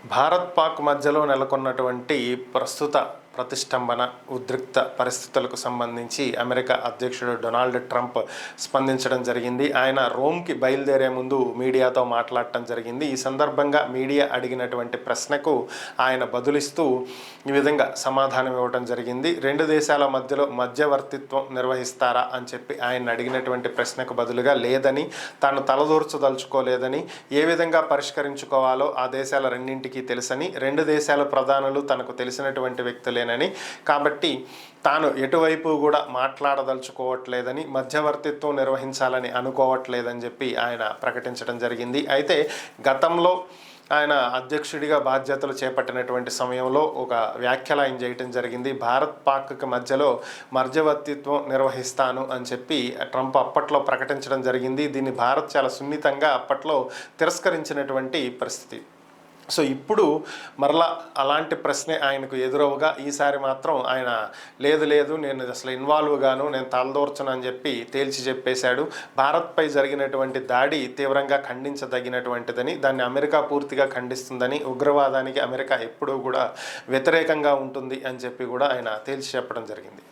భారత్ పాక్ మధ్యలో నెలకొన్నటువంటి ప్రస్తుత ప్రతిష్టంభన ఉద్రిక్త పరిస్థితులకు సంబంధించి అమెరికా అధ్యక్షుడు డొనాల్డ్ ట్రంప్ స్పందించడం జరిగింది. ఆయన రోమ్కి బయలుదేరే ముందు మీడియాతో మాట్లాడటం జరిగింది. ఈ సందర్భంగా మీడియా అడిగినటువంటి ప్రశ్నకు ఆయన బదులిస్తూ ఈ విధంగా సమాధానం ఇవ్వడం జరిగింది. రెండు దేశాల మధ్యలో మధ్యవర్తిత్వం నిర్వహిస్తారా అని చెప్పి ఆయన అడిగినటువంటి ప్రశ్నకు బదులుగా లేదని, తాను తలదూర్చదలుచుకోలేదని, ఏ విధంగా పరిష్కరించుకోవాలో ఆ దేశాల రెండింటికి తెలుసని, రెండు దేశాల ప్రధానులు తనకు తెలిసినటువంటి వ్యక్తులేనని, కాబట్టి తాను ఎటువైపు కూడా మాట్లాడదలుచుకోవట్లేదని, మధ్యవర్తిత్వం నిర్వహించాలని అనుకోవట్లేదని చెప్పి ఆయన ప్రకటించడం జరిగింది. అయితే గతంలో ఆయన అధ్యక్షుడిగా బాధ్యతలు చేపట్టినటువంటి సమయంలో ఒక వ్యాఖ్యలు ఆయన చేయటం జరిగింది. భారత్ పాక్కి మధ్యలో మధ్యవర్తిత్వం నిర్వహిస్తాను అని చెప్పి ట్రంప్ అప్పట్లో ప్రకటించడం జరిగింది. దీన్ని భారత్ చాలా సున్నితంగా అప్పట్లో తిరస్కరించినటువంటి పరిస్థితి. సో ఇప్పుడు మరలా అలాంటి ప్రశ్నే ఆయనకు ఎదురవగా ఈసారి మాత్రం ఆయన లేదు నేను అసలు ఇన్వాల్వ్ గాను, నేను తలదూర్చను అని చెప్పి తేల్చి చెప్పేశాడు. భారత్పై జరిగినటువంటి దాడి తీవ్రంగా ఖండించదగినటువంటిదని, దాన్ని అమెరికా పూర్తిగా ఖండిస్తుందని, ఉగ్రవాదానికి అమెరికా ఎప్పుడూ కూడా వ్యతిరేకంగా ఉంటుంది అని చెప్పి కూడా ఆయన తేల్చి చెప్పడం జరిగింది.